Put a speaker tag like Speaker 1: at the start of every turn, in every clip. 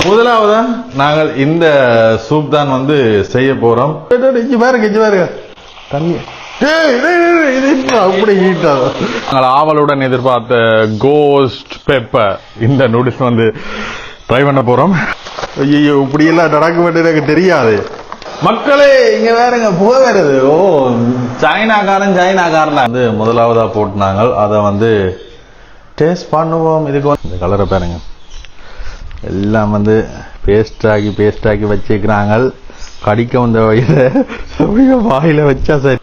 Speaker 1: முதலாவது நாங்கள் இந்த சூப் தான் வந்து செய்ய போறோம். பாருங்க தண்ணி அப்படி ஹீட்டா. நாங்கள் ஆவலுடன் எதிர்பார்த்த கோஸ்ட் பெப்பர் இந்த நூடுல்ஸ் வந்து ட்ரை பண்ண போறோம். ஐயோ இப்படி எல்லாம் நடக்க எனக்கு தெரியாது மக்களே. இங்க வேறங்க புகை வருது. ஓ சைனாக்காரன் வந்து முதலாவதா போட்டுனாங்க. அதை வந்து டேஸ்ட் பண்ணுவோம். இதுக்கு இந்த கலரை பாருங்க, எல்லாம் வந்து பேஸ்ட் ஆக்கி வச்சுக்கிறாங்க. கடிக்க வந்த வயல அப்படியே வாயில வச்சா சரி.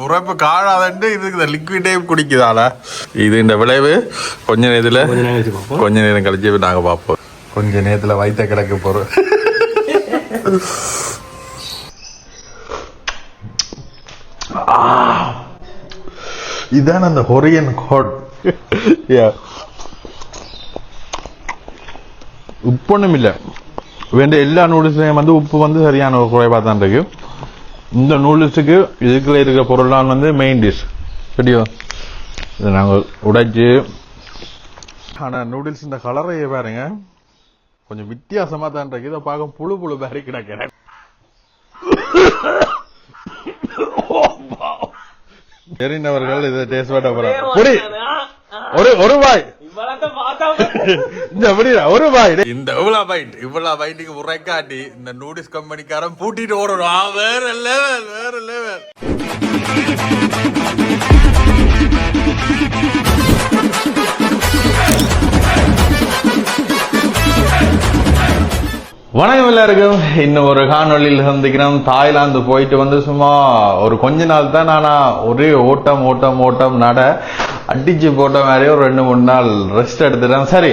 Speaker 1: உரைப்பு காணாதண்டு இதுக்கு லிக்விடே குடிக்குதால. இது இந்த விளைவு கொஞ்ச நேரம் கழிச்சு நாங்க பார்ப்போம். கொஞ்ச நேரத்துல வயிற்ற கிடக்க போறோம். இதான் அந்த கொரியன் கோட். உப்பு ஒண்ணும் இல்லை. வேண்ட எல்லா நூடுல்ஸ்லையும் வந்து உப்பு வந்து சரியான ஒரு குறைவா தான் இருக்கு. இந்த நூடுல்ஸுக்கு இதுக்குள்ள இருக்கிற பொருள்லாம் வந்து மெயின் டிஷ். சரியா, இதை நாங்கள் உடைச்சு. ஆனா நூடுல்ஸ் இந்த கலரையே பாருங்க கொஞ்சம் வித்தியாசமா தான் இருக்கு. இதை பார்க்க புழு பாரி கிடக்கிறேன். தெரிந்தவர்கள் இதை டேஸ்ட் பண்ண போறாங்க. ஒரு பாய் இவ்வளவு பைட்டுக்கு உரைக்காட்டி இந்த நூடுல்ஸ் கம்பெனிக்காரன் பூட்டிட்டு ஓடுறோம். வேற லெவல். வணக்கம் எல்லாருக்கும். இன்னும் ஒரு காணொலியில் சந்திக்கிறோம். தாய்லாந்து போயிட்டு வந்து சும்மா ஒரு கொஞ்ச நாள் தான். ஆனா ஒரே ஓட்டம் நட அடிச்சு போட்ட மாதிரி ஒரு 2-3 நாள் ரெஸ்ட் எடுத்துட்டேன். சரி,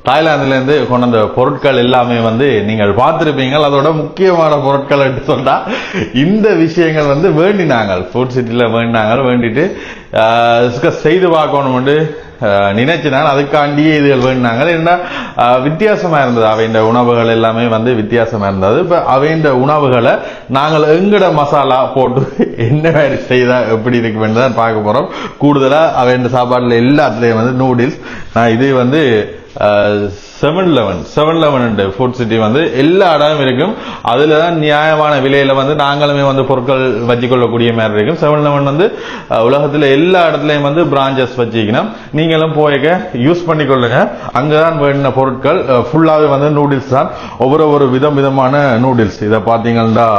Speaker 1: தாய்லாந்துல இருந்து கொண்டு வந்த பொருட்கள் எல்லாமே வந்து நீங்கள் பார்த்திருப்பீங்க. அதோட முக்கியமான பொருட்கள் என்று சொன்னா இந்த விஷயங்கள் வந்து வேண்டினாங்க. ஃபுட் சிட்டில வேண்டிட்டு செய்து பார்க்கணும் நினைச்சினாங்க. அதுக்காண்டியே இதுகள் வேண்டாங்க. என்ன வித்தியாசமா இருந்தது. அவைந்த உணவுகள் எல்லாமே வந்து வித்தியாசமா இருந்தது. இப்ப அவைந்த உணவுகளை நாங்கள் எங்கட மசாலா போட்டு என்ன மாதிரி செய்தா எப்படி இருக்கு தான் பார்க்க போறோம். கூடுதலா அவைந்த சாப்பாடுல எல்லாத்துலயும் வந்து நூடுல்ஸ். நான் இது வந்து 7-Eleven ஃபுட் சிட்டி வந்து எல்லா இடமும் இருக்கும். அதுலதான் நியாயமான விலையில வந்து நாங்களுமே வந்து பொருட்கள் வச்சுக்கொள்ளக்கூடிய மாதிரி இருக்கும். 7-Eleven வந்து உலகத்துல எல்லா இடத்துலயும் வந்து பிரான்சஸ் வச்சுக்கணும். நீங்களும் போய்க்க யூஸ் பண்ணிக்கொள்ளுங்க. அங்கதான் வேண்டின பொருட்கள் ஃபுல்லாவே வந்து நூடுல்ஸ் தான். ஒவ்வொரு விதமான நூடுல்ஸ். இதை பாத்தீங்கன்னா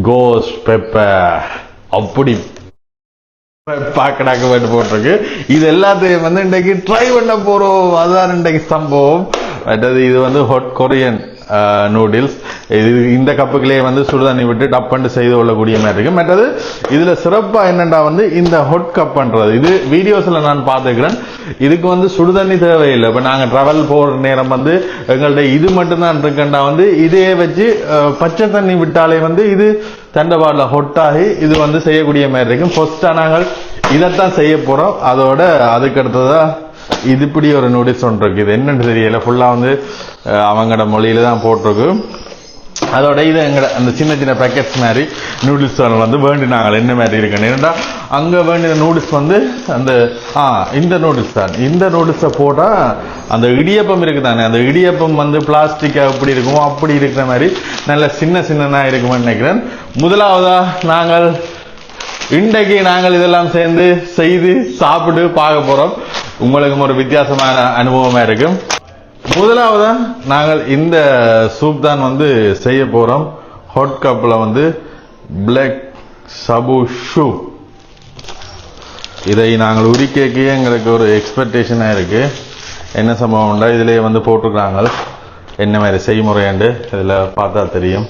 Speaker 1: கோஸ்ட் பெப்பர் அப்படி பாக்கடாக்க வேண்டு போட்டிருக்கு. இது எல்லாத்தையும் வந்து இன்றைக்கு ட்ரை பண்ண போறோம். அதுதான் இன்றைக்கு சம்பவம். இது வந்து ஹாட் கொரியன் நூடுல்ஸ். இது இந்த கப்புகளே வந்து சுடுதண்ணி விட்டு டப்பண்டு செய்து கொள்ளக்கூடிய மாதிரி இருக்கு. மற்றது இதுல சிறப்பா என்னண்டா வந்து இந்த ஹாட் கப் பண்றது. இது வீடியோஸ்ல நான் பார்த்துக்கிறேன். இதுக்கு வந்து சுடுதண்ணி தேவையில்லை. இப்ப நாங்க டிராவல் போற நேரம் வந்து எங்கள்ட்ட இது மட்டும் தான் இருக்கண்டா வந்து இதே வச்சு பச்சை தண்ணி விட்டாலே வந்து இது தண்டவாடல ஹொட்டாகி இது வந்து செய்யக்கூடிய மாதிரி இருக்கும். ஃபர்ஸ்டா நாங்கள் இதைத்தான் செய்ய போறோம். அதோட அதுக்கு அடுத்ததா இது இப்படி ஒரு நூடுல்ஸ் ஒன்று இருக்கு. இது என்னன்னு தெரியல. ஃபுல்லா வந்து அவங்களோட மொழியில தான் போட்டிருக்கு. அதோட இது எங்கட அந்த சின்ன பேக்கெட்ஸ் மாதிரி நூடுல்ஸ் வந்து வேண்டினாங்க. என்ன மாதிரி இருக்குன்னு அங்க வேண்டிய நூடுல்ஸ் வந்து அந்த இந்த நூடுல்ஸ் தான். இந்த நூடுல்ஸை போட்டா அந்த இடியப்பம் இருக்குதானே, அந்த இடியப்பம் வந்து பிளாஸ்டிக் அப்படி இருக்கும். அப்படி இருக்கிற மாதிரி நல்ல சின்ன இருக்கும்னு நினைக்கிறேன். முதலாவதா இன்றைக்கு நாங்கள் இதெல்லாம் சேர்ந்து செய்து சாப்பிட்டு பார்க்க போறோம். உங்களுக்கும் ஒரு வித்தியாசமான அனுபவமா இருக்கும். முதலாவதா நாங்கள் இந்த சூப் தான் வந்து செய்ய போறோம். ஹாட் கப்ல வந்து பிளாக் சபு சூப். இதை நாங்கள் உரிக்கே எங்களுக்கு ஒரு எக்ஸ்பெக்டேஷனா இருக்கு. என்ன சம்பவம்டா இதுலயே வந்து போட்டிருக்காங்க என்ன மாதிரி செய்முறையாண்டு. இதுல பார்த்தா தெரியும்.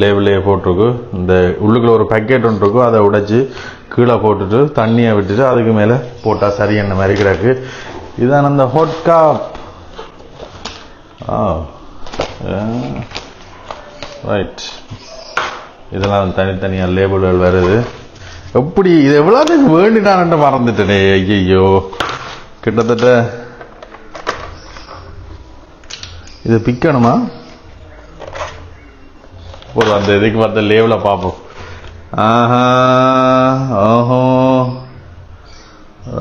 Speaker 1: லேபிளே போட்டிருக்கு. இந்த உள்ளுக்குள்ள ஒரு பேக்கெட் ஒன்று இருக்கும். அதை உடைச்சு கீழே போட்டுட்டு தண்ணியை விட்டுட்டு அதுக்கு மேல போட்டா சரி என்ன மாதிரி கிடக்கு. இதான் அந்த ஹாட் கப். ரைட். இதெல்லாம் தனித்தனியா லேபிள்கள் வருது. எப்படி இது எவ்வளவு வேண்டினான்னு மறந்துட்டேனே. ஐயோ, கிட்டத்தட்ட இது பிக்கணுமா? ஒரு அந்த இதுக்கு பார்த்த லேபிள பார்ப்போம். ஓஹோ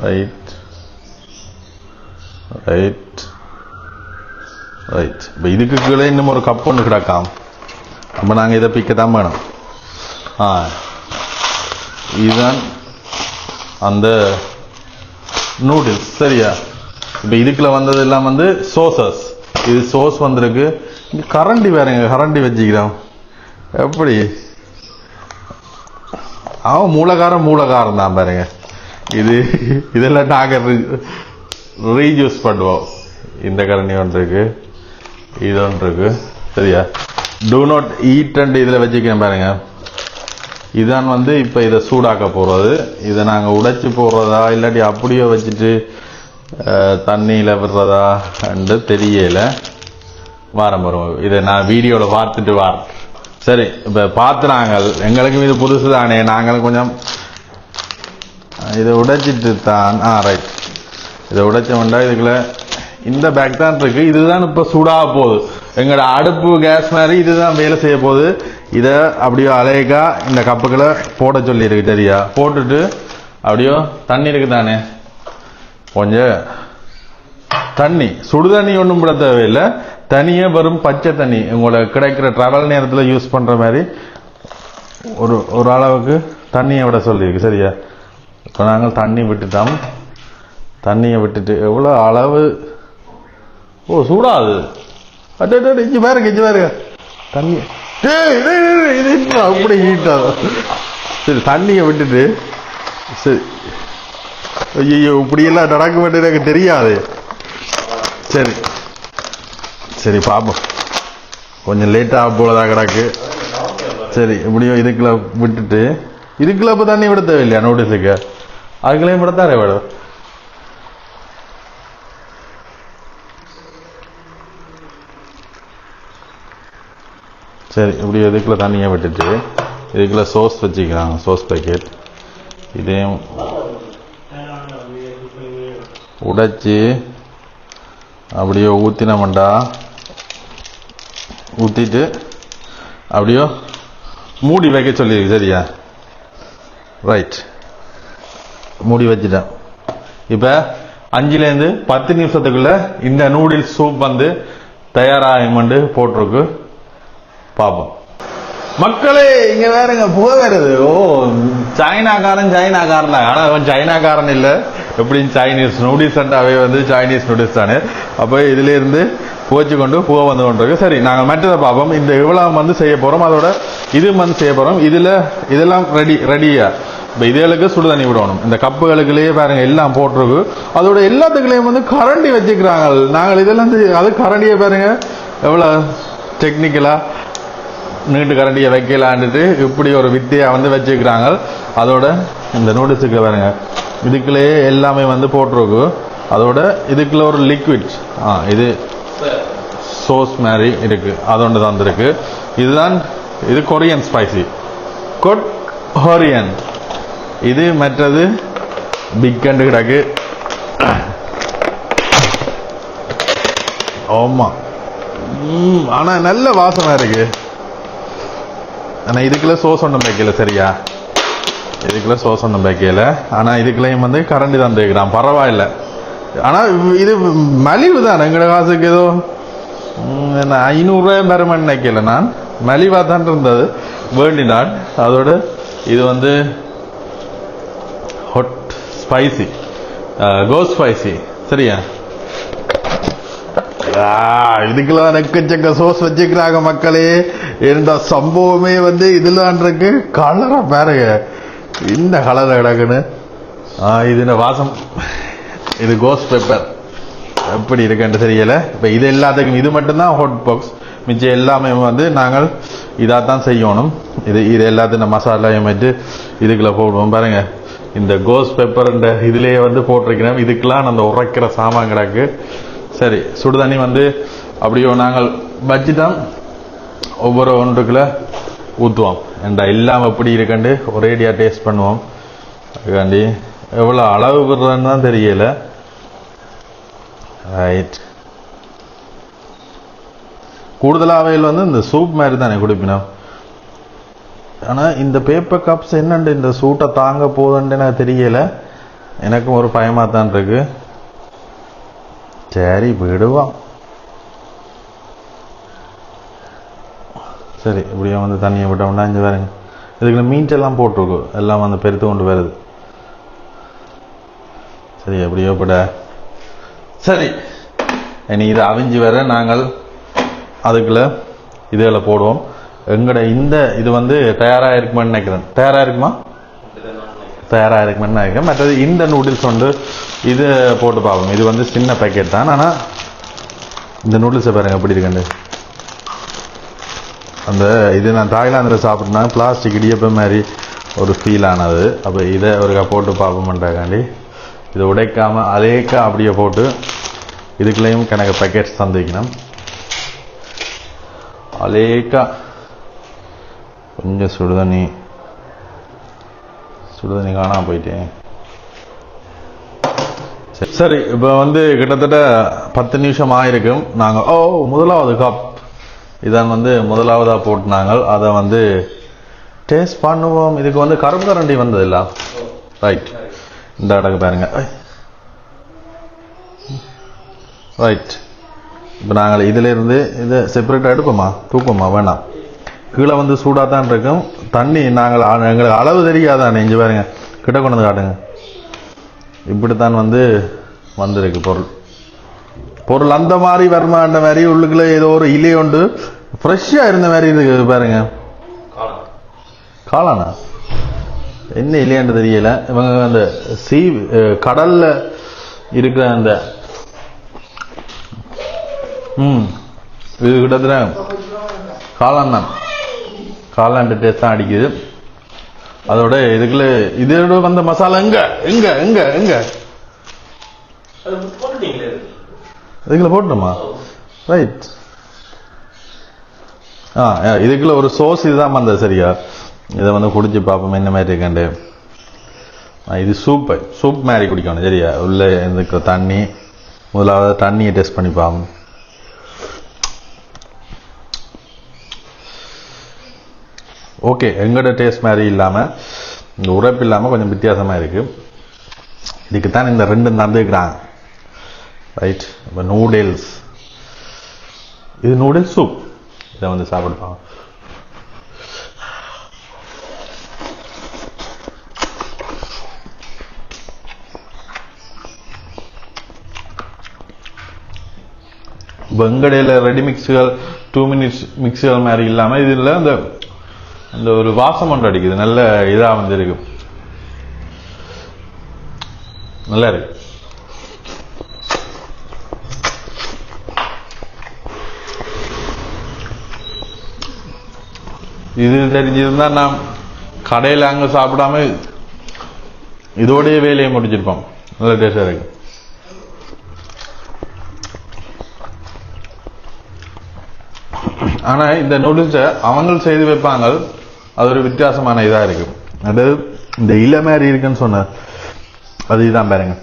Speaker 1: ரைட் ரைட் ரைட். இப்போ இதுக்கு கீழே இன்னும் ஒரு கப் ஒன்று கிடக்காம். அப்போ நாங்கள் இதை பிக்க தான் வேணும். இதுதான் அந்த நூடுல்ஸ். சரியா? இப்போ இதுக்குள்ள வந்தது எல்லாம் வந்து சோசஸ். இது சோஸ் வந்திருக்கு. இங்கே கரண்டி வேறங்க, கரண்டி வச்சுக்கிறோம். எப்படி அவன் மூலகாரம் தான் பாருங்க. இதெல்லாம் நாங்கள் ரீயூஸ் பண்ணுவோம். இந்த கரண்டி ஒன்று இருக்கு, இது ஒன்று இருக்கு. சரியா? டூ நாட் ஈட் அண்ட் இதில் வச்சுக்கிறேன் பாருங்க. இதான் வந்து இப்போ இதை சூடாக்க போகிறது. இதை நாங்கள் உடைச்சி போடுறதா இல்லாட்டி அப்படியே வச்சுட்டு தண்ணியில் விடுறதா என்று தெரியல. வரும் இதை நான் வீடியோவில் பார்த்துட்டு வரேன். சரி, இப்போ பார்த்து நாங்கள் எங்களுக்கும் இது புதுசு தானே, நாங்களும் கொஞ்சம் இதை உடைச்சிட்டு தான். ரைட். இதை உடைச்சோம்டா இதுக்குள்ள இந்த பேக் தான் இருக்கு. இதுதான் இப்போ சூடாக போகுது. எங்களோட அடுப்பு கேஸ் மாதிரி இதுதான் வேலை செய்ய போகுது. இதை அப்படியோ அலையக்கா இந்த கப்புக்களை போட சொல்லியிருக்கு. சரியா? போட்டுட்டு அப்படியோ தண்ணி இருக்கு தானே, கொஞ்சம் தண்ணி, சுடுதண்ணி ஒன்றும் கூட தேவையில்லை. தனியே வரும் பச்சை தண்ணி உங்களுக்கு கிடைக்கிற ட்ராவல் நேரத்தில் யூஸ் பண்ணுற மாதிரி ஒரு அளவுக்கு தண்ணியை விட சொல்லியிருக்கு. சரியா? இப்போ நாங்கள் தண்ணி விட்டுட்டோம். தண்ணியை விட்டுட்டு எவ்வளோ அளவு சூடாது. இஞ்சி பாருங்க தண்ணி அப்படி ஹீட்டாகும். சரி, தண்ணியை விட்டுட்டு சரி. ஐயோ, இப்படியெல்லாம் நடக்க வேண்டியது எனக்கு தெரியாது. சரி சரி பார்ப்போம். கொஞ்சம் லேட்டாக போலதான் கிடக்கு. சரி, இப்படியோ இதுக்குள்ள விட்டுட்டு இதுக்குள்ள இப்போ தண்ணி விட தேவையில்லையா நூடுல்ஸுக்கு? அதுக்குள்ளேயும் விடத்தாரே வேணும். சரி, இப்படி இதுக்குள்ள தண்ணியை விட்டுட்டு இதுக்குள்ள சோஸ் வச்சுக்கிறாங்க, சோஸ் பேக்கெட். இதையும் உடைச்சி அப்படியே ஊற்றினோம்டா, ஊற்றிட்டு அப்படியோ மூடி வைக்க சொல்லியிருக்கு. சரியா? ரைட், மூடி வச்சுட்டேன். இப்போ 5லேருந்து 10 நிமிஷத்துக்குள்ள இந்த நூடுல்ஸ் சூப் வந்து தயாராகுமெண்டு போட்டிருக்கு. பார்ப்போம். மக்களே, இங்க வேறங்க புகை வருது. சைனாக்காரன் தான். ஆனா அவன் சைனாக்காரன் இல்ல, எப்படின்னு சைனீஸ் நூடுல்ஸ் அவே வந்து சைனீஸ் நூடுல்ஸ் தானே. அப்போ இதுல இருந்து புகைச்சு கொண்டு புகை வந்து கொண்டிருக்கு. சரி, நாங்கள் மற்றதை பார்ப்போம். இந்த இவ்வளவு வந்து செய்ய போறோம், அதோட இது வந்து செய்ய போறோம். இதெல்லாம் ரெடியா. இப்போ இதுகளுக்கு சுடுதண்ணி விடணும். இந்த கப்புகளுக்குள்ளேயே பாருங்க எல்லாம் போட்டிருக்கு. அதோட எல்லாத்துக்குள்ளேயும் வந்து கரண்டி வச்சுக்கிறாங்க. நாங்கள் இதெல்லாம் அது கரண்டியை பாருங்க எவ்வளவு டெக்னிக்கலா நீட்டு கரண்டியை வைக்கலான்ட்டு இப்படி ஒரு வித்தியா வந்து வச்சுக்கிறாங்க. அதோட இந்த நூடுல்ஸுக்கு பாருங்க இதுக்குள்ளேயே எல்லாமே வந்து போட்டிருக்கு. அதோட இதுக்குள்ள ஒரு லிக்விட் இது சோஸ் மாதிரி இருக்கு, அதோண்டு தான் இருக்கு. இது கொரியன் ஸ்பைசி கொரியன். இது மற்றது பிக் அண்டு கிடக்கு. ஆமா, ஆனா நல்ல வாசனை இருக்கு. ஆனா இதுக்குள்ள சோஸ் ஒன்றும் வைக்கல. சரியா? இதுக்குள்ள சோஸ் ஒன்றும் வைக்கல. ஆனா இதுக்குள்ளேயும் வந்து கரண்டி தான் தேய்க்கிறான். பரவாயில்ல. ஆனா இது மலிவு தான். எங்கட காசுக்கு ஏதோ 500 ரூபாய் பெருமன் நினைக்கல. நான் மலிவா தான் இருந்தது வேண்டினான். அதோட இது வந்து ஹாட் ஸ்பைசி, கோஸ் ஸ்பைசி. சரியா? இதுக்குள்ள எக்கச்சக்க சோஸ் வச்சுக்கிறாங்க மக்களே. இந்த சம்பவமே வந்து இதுல இருக்கு. கலரா பாருங்க, இந்த கலர் கிடக்குன்னு. இது வாசம். இது கோஸ் பெப்பர் எப்படி இருக்குன்னு தெரியல. இப்ப இது எல்லாத்துக்கும் இது மட்டும்தான் ஹாட் பாக்ஸ். மிச்சம் எல்லாமே வந்து நாங்கள் இதாத்தான் செய்யணும். இது எல்லாத்தையும் மசாலாவையும் வச்சு இதுக்குள்ள போடுவோம். பாருங்க, இந்த கோஸ் பெப்பர் இதுலயே வந்து போட்டிருக்கிறோம். இதுக்கெல்லாம் அந்த உரைக்கிற சாமான் கிடக்கு. சரி, சுடுதண்ணி வந்து அப்படியோ நாங்கள் வச்சுட்டோம். ஒவ்வொரு ஒன்றுக்குள்ள ஊற்றுவோம். எல்லாம் எப்படி இருக்குண்டு ஒரேடியாக டேஸ்ட் பண்ணுவோம். அதுக்காண்டி எவ்வளோ அளவு விடுறதுன்னு தான் தெரியல. ரைட். கூடுதலாக அவையில் வந்து இந்த சூப் மாதிரி தானே குடிப்பினோம். ஆனால் இந்த பேப்பர் கப்ஸ் என்னண்டு இந்த சூட்டை தாங்க போகுதுன்ட்டு எனக்கு தெரியல. எனக்கும் ஒரு பயமாக தான் இருக்கு. சரி விடுவோம். சரி இப்படியே வந்து தண்ணியை விட்டோம்னா இங்கே வேறுங்க இதுக்குள்ள மீன்ச்செல்லாம் போட்டிருக்கும், எல்லாம் வந்து பெருத்து கொண்டு வருது. சரி எப்படியோ பட சரி இனி இது அவிஞ்சு வர நாங்கள் அதுக்குள்ள இதுகளை போடுவோம். எங்கட இந்த இது வந்து தயாராக இருக்குமான்னு நினைக்கிறேன். தயாராக இருக்குமா? தயாராக இருக்குமான்னு நினைக்கிறேன். மற்றது இந்த நூடுல்ஸ் வந்து இது போட்டு பார்ப்போம். இது வந்து சின்ன பேக்கெட் தான், ஆனால் இந்த நூடுல்ஸை பாருங்க எப்படி இருக்குண்டு. அந்த இது நான் தாய்லாந்தில் சாப்பிட்னா பிளாஸ்டிக் இடியப்ப மாதிரி ஒரு ஃபீல் ஆனது. அப்போ இதை ஒருக்கா போட்டு பார்ப்போம்ன்றாக்காண்டி இதை உடைக்காமல் அதேக்கா அப்படியே போட்டு இதுக்குள்ளேயும் கணக்கு பேக்கெட்ஸ் தந்துக்கணும். அலேக்கா கொஞ்சம் சுடுதண்ணி காணாம போயிட்டேன். சரி இப்போ வந்து கிட்டத்தட்ட 10 நிமிஷம் ஆயிருக்கும். நாங்கள் முதலாவது கப் இதான் வந்து முதலாவதாக போட்டு நாங்கள் அதை வந்து டேஸ்ட் பண்ணுவோம். இதுக்கு வந்து கரும்பு கரண்டி வந்ததில்ல. ரைட் இந்த அடகு பாருங்க. ரைட் இப்போ நாங்கள் இதிலிருந்து இதை செப்பரேட்டாக எடுப்போமா தூக்குமா? வேணாம், கீழே வந்து சூடாக தான் இருக்கும். தண்ணி நாங்கள் எங்களுக்கு அளவு தெரியாதான். இங்கே பாருங்க, கிட்ட கொண்டு வந்து காட்டுங்க. இப்படித்தான் வந்து வந்திருக்கு பொருள் அந்த மாதிரி வருமாண்ட மாதிரி உள்ளுக்குள்ள ஏதோ ஒரு இலை உண்டு ஃப்ரெஷ்ஷாக இருந்த மாதிரி இருக்கு பாருங்க. காளானா என்ன இல்லையான்னு தெரியல. இவங்க அந்த கடல்ல இருக்கிற அந்த இது கிட்டத்தட்ட காளான் தான். காளான் டேஸ்ட் தான் அடிக்குது. அதோட இதுக்குள்ள இதோட வந்த மசாலா எங்க எங்க எங்க எங்க இதுக்குள்ள போட்டோமா? ரைட். இதுக்குள்ள ஒரு சோஸ் இதுதான் வந்தது. சரியா, இதை வந்து குடிச்சு பார்ப்போம் என்ன மாதிரி இருக்கேன். இது சூப் மாதிரி குடிக்கணும். சரியா, உள்ள இருக்கிற தண்ணி முதலாவது தண்ணியை டெஸ்ட் பண்ணி பார்ப்போம். ஓகே, எங்களோட டேஸ்ட் மாதிரி இல்லாமல் இந்த உரைப்பு இல்லாமல் கொஞ்சம் வித்தியாசமாக இருக்குது. இதுக்கு தான் இந்த ரெண்டு தந்துக்கிறாங்க. ரைட். இப்போ நூடுல்ஸ், இது நூடுல்ஸ் சூப். இதை வந்து சாப்பிடுப்பாங்க. வெங்கடையில் ரெடி மிக்ஸுகள் 2 மினிட்ஸ் மிக்ஸுகள் மாதிரி இல்லாமல் இதில் அந்த ஒரு வாசம் ஒன்று அடிக்குது. நல்ல இதாக வந்து இருக்கு, நல்லா இருக்கு. இது தெரிஞ்சிருந்தா நான் கடையில் அங்கே சாப்பிடாம இதோடைய வேலையை முடிச்சிருப்போம். நல்ல டேஸ்டாக இருக்கு. ஆனால் இந்த நூடுல்ஸை அவங்க செய்து வைப்பாங்க, அது ஒரு வித்தியாசமான இதாக இருக்கு. அது இந்த இலை மாதிரி இருக்குன்னு சொன்ன அது இதுதான் பாருங்க.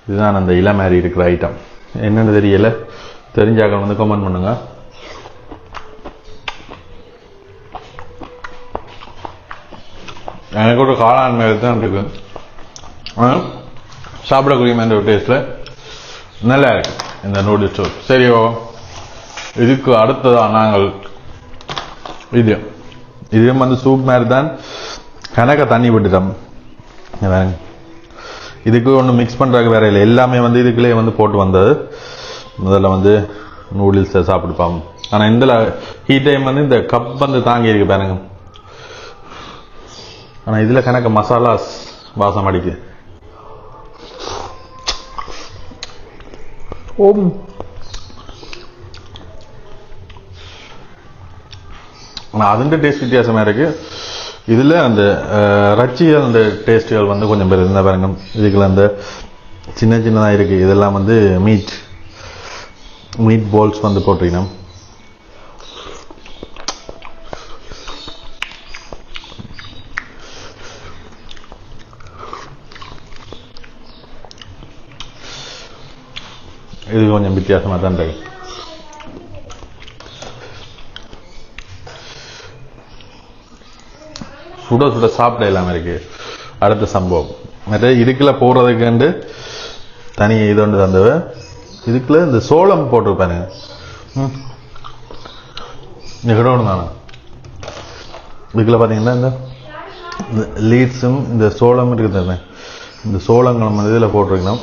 Speaker 1: இதுதான் அந்த இலை மாதிரி இருக்கிற ஐட்டம். என்னன்னு தெரியல, தெரிஞ்சாக்க வந்து கமெண்ட் பண்ணுங்க. எனக்கு ஒரு காளான் மாதிரி தான் இருக்கு. சாப்பிடக்கூடிய மாதிரி ஒரு டேஸ்ட்ல நல்லா இருக்கு இந்த நூடுல்ஸ். சரியோ, இதுக்கு அடுத்ததான் நாங்கள் இதுவும் வந்து சூப் மாதிரி தான். கணக்க தண்ணி விட்டுட்டோம். இதுக்கு ஒன்று மிக்ஸ் பண்ணுறதுக்கு வேற இல்லை, எல்லாமே வந்து இதுக்குள்ளே வந்து போட்டு வந்தது. முதல்ல வந்து நூடுல்ஸை சாப்பிடுப்பாங்க. ஆனால் இந்த ஹீட் டைம் வந்து இந்த கப் வந்து தாங்கி இருக்கு பாருங்க. ஆனால் இதில் கணக்க மசாலா வாசம் அடிக்குது. ஆனால் அதுன்ற டேஸ்ட் வித்தியாசமாக இருக்கு. இதில் அந்த ரச்சிகள் அந்த டேஸ்ட்டுகள் வந்து கொஞ்சம் பேர் இருந்தால் பாருங்க. இதுக்குள்ள அந்த சின்ன சின்னதாக இருக்கு. இதெல்லாம் வந்து மீட் பால்ஸ் வந்து போட்டிருக்கணும். இது கொஞ்சம் வித்தியாசமாக தான் இருக்கு. சுட சுட சாப்பிட எல்லாமே இருக்கு. அடுத்த சம்பவம் மற்ற இதுக்குள்ள போடுறதுக்கு தனி இது ஒன்று தந்தவ. இதுக்குள்ள இந்த சோளம் போட்டிருப்பானுங்க. இந்த கிடோணும் தானே. இதுக்குள்ள பார்த்தீங்கன்னா இந்த லீட்ஸும் இந்த சோளம் இருக்குது. இந்த சோளங்கள் நம்ம இதில் போட்டிருக்கணும்.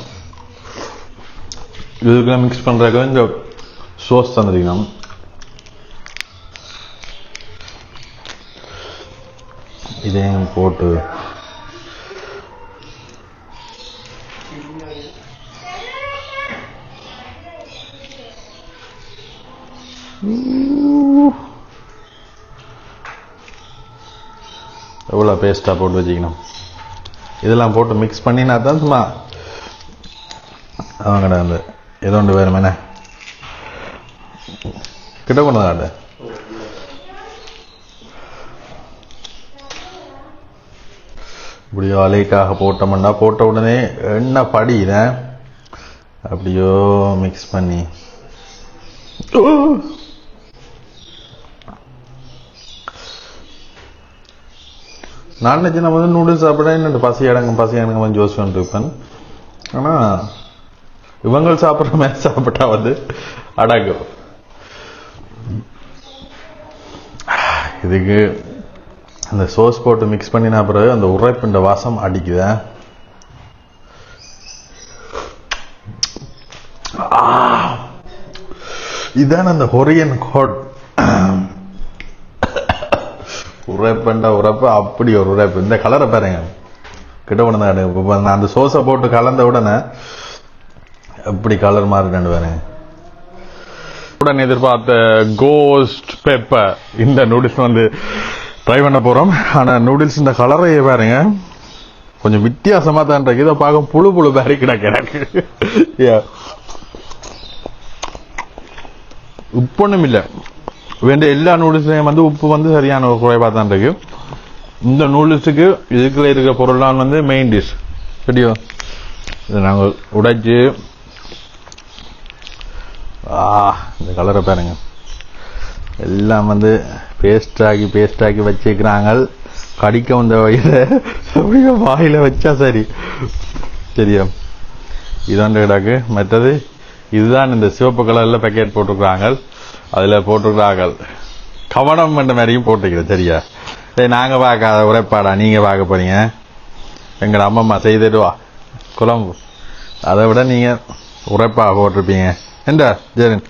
Speaker 1: இதுக்கெல்லாம் மிக்ஸ் பண்ணுறதுக்கு இந்த சோஸ் தந்துருக்கணும். இதையும் போட்டு எவ்வளோ பேஸ்ட்டாக போட்டு வச்சுக்கணும். இதெல்லாம் போட்டு மிக்ஸ் பண்ணினா தான் சும்மா அவங்கடா அந்த ஏதோ ஒன்று வேறு மேனே கிட்ட கொண்டு தான் இப்படியோ அலைக்காக போட்டோம்னா போட்ட உடனே எண்ணெய் படிதான் அப்படியோ மிக்ஸ் பண்ணி நான் நினச்சி நம்ம வந்து நூடுல்ஸ் சாப்பிட என்ன பசி அடங்க கொஞ்சம் யோசிச்சுட்டு இருப்பேன். ஆனால் இவங்க சாப்பிட்ற மாதிரி சாப்பிட்டா வந்து அடங்கும். இதுக்கு அந்த சோஸ் போட்டு மிக்ஸ் பண்ணினா பிறகு அந்த உரைப்பிண்ட வாசம் அடிக்குத. இதுதான் அந்த கொரியன் கோட். உரைப்பண்ட உரைப்பு அப்படி ஒரு உரைப்பு. இந்த கலரை பாருங்க கிட்ட உடனே அந்த சோஸை போட்டு கலந்த உடனே எப்படி கலர் மாறிட்டு பாருங்க. உடனே எதிர்பார்த்த கோஸ்ட் பெப்பர் இந்த நூடுல்ஸ் வந்து ட்ரை பண்ண போறோம். ஆனா நூடுல்ஸ் இந்த கலரை பாருங்க கொஞ்சம் வித்தியாசமா தான் இருக்கு. இதை பார்க்க புழு பாரி கிடக்கு. உப்பு ஒண்ணும் இல்லை. வேண்டிய எல்லா நூடுல்ஸ்லையும் வந்து உப்பு வந்து சரியான ஒரு குறைவா தான் இருக்கு. இந்த நூடுல்ஸுக்கு இதுக்குள்ள இருக்கிற பொருள்லாம் வந்து மெயின் டிஷ். சரியா இதை நாங்கள் உடைச்சு இந்த கலரை பாருங்க எல்லாம் வந்து பேஸ்டாக்கி வச்சுக்கிறாங்க. கடிக்க வந்த வயல அப்படியே வாயில வச்சா சரியா இதாண்ட கிடாக்கு. மற்றது இதுதான் இந்த சிவப்பு கலர்ல பேக்கெட் போட்டிருக்கிறாங்க. அதுல போட்டிருக்கிறாங்க கவனம் பண்ண மாதிரியும் போட்டுக்கிறேன். சரியா நாங்க பார்க்காத உரைப்பாடா நீங்க பார்க்க போறீங்க. எங்க அம்மம்மா செய்துடுவா குழம்பு. அதை விட நீங்க உரைப்பா போட்டிருப்பீங்க என்ன ஜெரின்.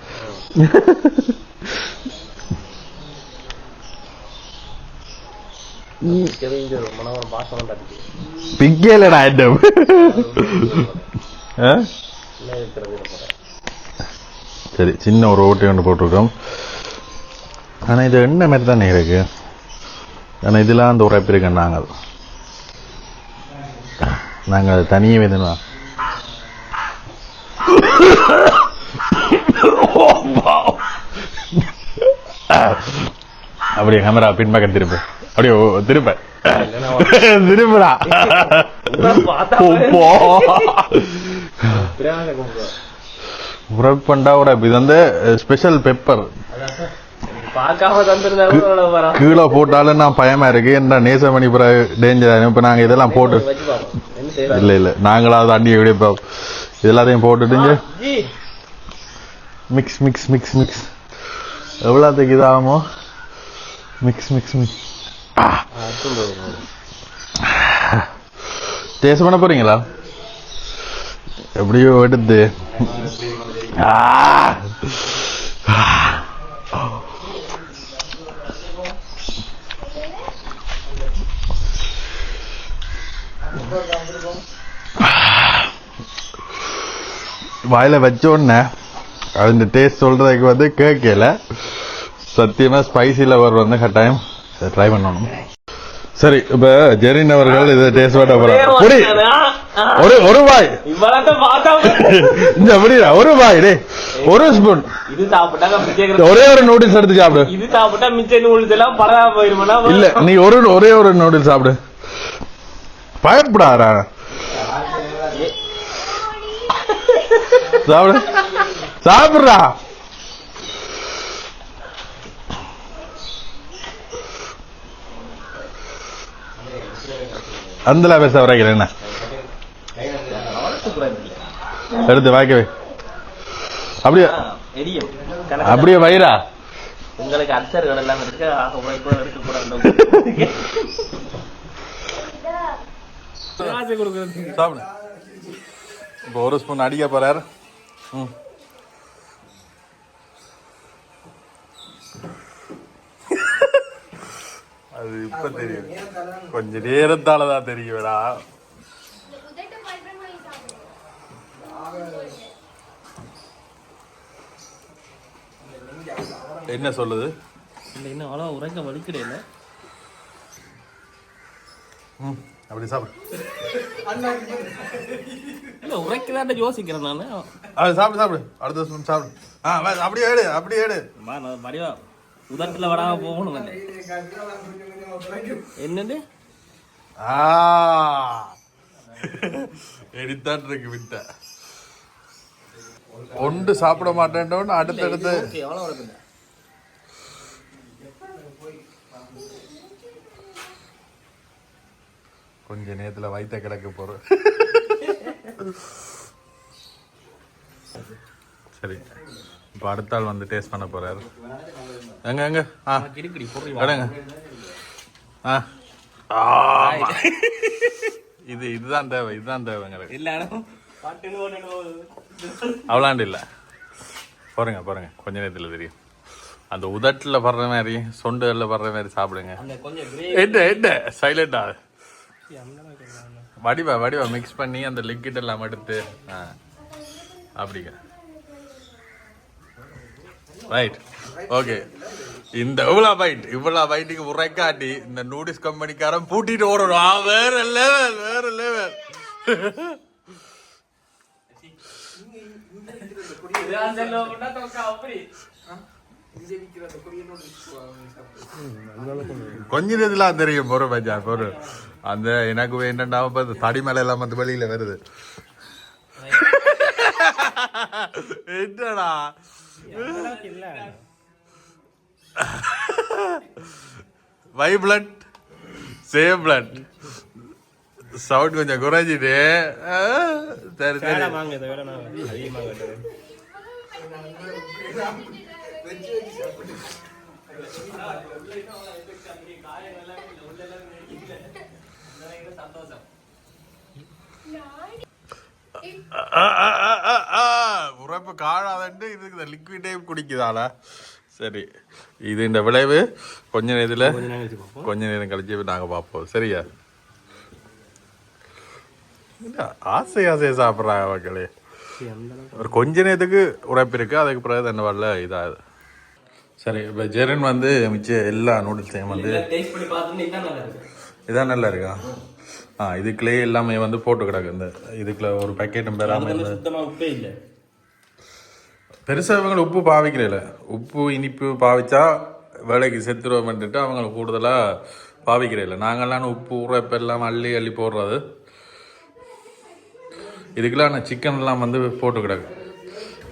Speaker 1: பிக்கேலடா ஐட்டம். சரி சின்ன ஒரு ஓட்டை ஒன்று போட்டிருக்கோம். ஆனா இது என்ன மாதிரி தானே இருக்கு. ஆனா இதெல்லாம் அந்த உரைப்பு இருக்கு. நாங்க அது தனியே வேணுமா அப்படியே கேமரா பின்பக்கம் திரும்ப அப்படியே திரும்படா. உரைப்பண்டா உரைப்பு. இது வந்து ஸ்பெஷல் பெப்பர். கீழே போட்டாலும் நான் பயமா இருக்கு. என்ன நேசமணி டேஞ்சர். இப்ப நாங்க இதெல்லாம் போட்டு இல்ல நாங்களாவது அண்டி எப்படி இதெல்லாத்தையும் போட்டுட்டு மிக்ஸ் மிக்ஸ் மிக்ஸ் மிக்ஸ் எவ்வளோத்துக்கு இதாகுமோ மிக்ஸ் மிக்ஸ் மிக்ஸ். டேஸ்ட் பண்ண போறீங்களா? எப்படியோ எடுத்து வாயில வச்ச உடனே அந்த டேஸ்ட் சொல்றதுக்கு வந்து கேட்கல. சத்தியமா ஸ்பைசில வந்து கட்டாயம் ட்ரை பண்ணணும். சரி இப்ப ஜெரின் அவர்கள் இதை டேஸ்ட் பண்ண போறாங்க. ஒரு வாய் ஒரு வாய் டே ஒரு ஸ்பூன் ஒரே ஒரு நூடுல்ஸ் எடுத்து சாப்பிடு. இது சாப்பிட்டா மிச்ச நூடுல்ஸ் எல்லாம் பரவாயில்ல போயிருமா? இல்ல நீ ஒரே ஒரு நூடுல்ஸ் சாப்பிடு. பயப்படாரா சாப்பிடு சாப்பிடுறா. அந்த பேச வரைக்கிறேன் என்ன எடுத்து வாய்க்கவே அப்படியே அப்படியே வயிறா
Speaker 2: உங்களுக்கு அல்சர்கள் எல்லாம் இருக்கு உழைப்பு இருக்கக்கூடாது.
Speaker 1: சாப்பிடு. இப்போ ஒரு ஸ்பூன் அடிக்க போறாரு. அது இப்ப தெரியும், கொஞ்ச நேரத்தாலதான் தெரியும்டா. என்ன சொல்லுது?
Speaker 2: இன்னும் அவ்வளோ உரைக்க வலிக்கிறேன்.
Speaker 1: அப்படி சாப்பிடு.
Speaker 2: இல்லை உரைக்கலான்னு யோசிக்கிறேன் நான்.
Speaker 1: அது சாப்பிடு சாப்பிடு, அடுத்த ஸ்பூன் சாப்பிடு. அப்படியே ஏடு, அப்படியே ஏடு.
Speaker 2: மடிவா உதட்டில் வராம போகணும். என்னது
Speaker 1: எடுத்தான் இருக்கு விட்ட ஒன்று சாப்பிட மாட்டேன். அடுத்தடுத்து கொஞ்ச நேரத்துல வயிற்ற கிடக்க போறோம். சரி, இப்போ அடுத்த ஆள் வந்து டேஸ்ட் பண்ண போறாரு. எங்க எங்க இதுதான் தேவை, இதுதான் தேவை எங்களுக்கு. அவ்வளாண்டு இல்லை, போறேங்க போறேங்க, கொஞ்ச நேரத்தில் தெரியும். அந்த உதட்டில் படுற மாதிரி சொண்டுகளில் படுற மாதிரி சாப்பிடுங்க. என்ன சைலண்டா வடிவா வடிவா மிக்ஸ் பண்ணி அந்த லிக்விட் எல்லாம் எடுத்து அப்படிங்க. Right, okay. இந்த இவ்வளோ பைட்டுக்கு உரைக்காட்டி இந்த நூடில்ஸ் கம்பெனிக்காரன் பூட்டிட்டு ஓடணும். வேற லெவல், வேற லெவல். கொஞ்ச நேரத்துல தெரியும் பொறு பஜா பொறு. அந்த எனக்கு வேண்டாம் தடி மேல எல்லாம் மத்த வெளியில வருது. என்னடா வை பிளட் சேம் பிளட் சவுண்ட் கொஞ்சம் குறைஞ்சிட்டு. சரி சரி, உரைப்பு காணாதன்ட்டு இதுக்கு லிக்விடே குடிக்குதால. சரி, இது இந்த விளைவு கொஞ்ச நேரம் கழிச்சு நாங்கள் பார்ப்போம். சரியா? ஆசை ஆசையை சாப்பிட்றாங்க மக்களே. ஒரு கொஞ்ச நேரத்துக்கு உரைப்பு இருக்கு, அதுக்கு பிறகு என்ன வரல இதாகுது. சரி, இப்போ ஜெரன் வந்து மிச்சம் எல்லா நூடுல்ஸையும் வந்து இதான் நல்லா இருக்கா? இதுக்குள்ளே எல்லாமே வந்து போட்டு கிடக்கு. இந்த இதுக்குள்ள ஒரு பேக்கெட்டும் பெறாமல் பெருசாக இவங்களை உப்பு பாவிக்கிறதில்ல. உப்பு இனிப்பு பாவிச்சா வேலைக்கு செத்துருவோம்ன்ட்டு அவங்களை கூடுதலாக பாவிக்கிறதில்ல. நாங்கள்லாம் உப்பு உரைப்பு எல்லாம் அள்ளி அள்ளி போடுறது. இதுக்கெல்லாம் நான் சிக்கன்லாம் வந்து போட்டு கிடக்கு.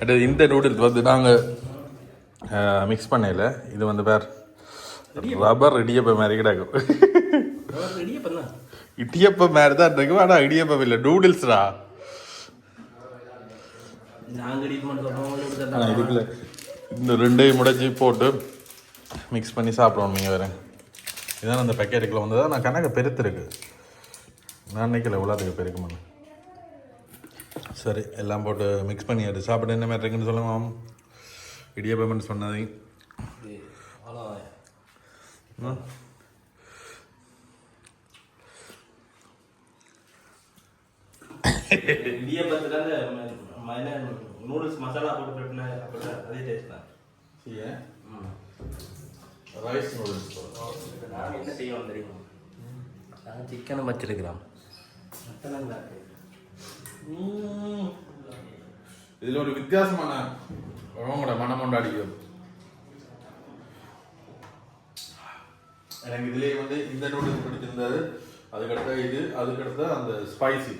Speaker 1: அடுத்து இந்த நூடுல்ஸ் வந்து நாங்கள் மிக்ஸ் பண்ணல. இது வந்து வேறு ரப்பர் இடியப்ப மாதிரி கிடக்கும். இடியப்ப மாதிரி தான் இருக்கும், ஆனால் இடியப்பம் இல்லை, நூடுல்ஸ்ரா. இதுக்குள்ள இந்த ரெண்டையும் முடைச்சி போட்டு மிக்ஸ் பண்ணி சாப்பிடுவோம். நீங்கள் வேறு இதான் அந்த பேக்கெட்டுக்குள்ள வந்ததா. நான் கணக்கு பெருத்துருக்கு, நான் நினைக்கல இவ்வளோத்துக்கு பெருக்குமான்னு. சரி, எல்லாம் போட்டு மிக்ஸ் பண்ணி அது சாப்பிட்டு என்ன மாதிரி இருக்குன்னு சொல்லுங்க. இடியப்பம்னு சொன்னது
Speaker 2: நூடுல்ஸ் மசாலா போட்டு அதே டேஸ்ட் தான்.
Speaker 1: ரைஸ் நூடுல்ஸ்
Speaker 2: நான் என்ன செய்வோம் தெரியுமா? நான் சிக்கனை வச்சிருக்கிறோம்.
Speaker 1: இதில் ஒரு வித்தியாசமான உங்களோட மனம் கொண்டாடிக்கும். எனக்கு இதுலேயே வந்து இந்த நூடுல்ஸ் பிடிச்சிருந்தது, அதுக்கடுத்த இது, அதுக்கடுத்த அந்த ஸ்பைசி.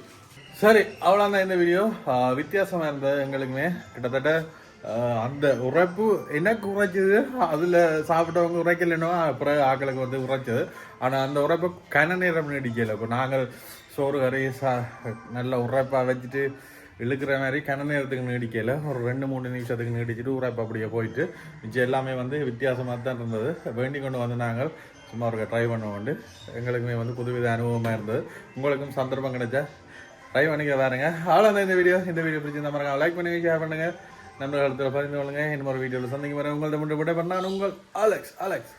Speaker 1: சரி, அவ்வளோதான் இந்த வீடியோ. வித்தியாசமாக இருந்தது எங்களுக்குமே. கிட்டத்தட்ட அந்த உரைப்பு எனக்கு உரைச்சது, அதில் சாப்பிட்டவங்க உரைக்கலைன்னா அப்புறம் ஆக்களுக்கு வந்து உரைச்சது. ஆனால் அந்த உரைப்பை கன நேரம் நீடிக்கலை. இப்போ நாங்கள் சோறு கறி நல்ல உரைப்பாக வச்சுட்டு இழுக்கிற மாதிரி கன நேரத்துக்கு நீடிக்கல ஒரு 2-3 நிமிஷத்துக்கு நீடிச்சிட்டு உரைப்பு அப்படியே போயிட்டு மிச்சம் எல்லாமே வந்து வித்தியாசமாக தான் இருந்தது. வேண்டி கொண்டு வந்து நாங்கள் சும்மா ஒரு ட்ரை பண்ண கொண்டு எங்களுக்குமே வந்து புதுவித அனுபவமாக இருந்தது. உங்களுக்கும் சந்தர்ப்பம் கிடைச்சா ட்ரை பண்ணிக்க பாருங்க. அவ்வளோதான் இந்த வீடியோ பிடிச்சிருந்தா பாருங்க, லைக் பண்ணுங்க, ஷேர் பண்ணுங்க, நண்பர்கள் பகிர்ந்து கொள்ளுங்க. இன்னொரு வீடியோவில் சந்திக்க வரேன். உங்கள்ட்ட மட்டும் விட பண்ணால் உங்கள் அலெக்ஸ்.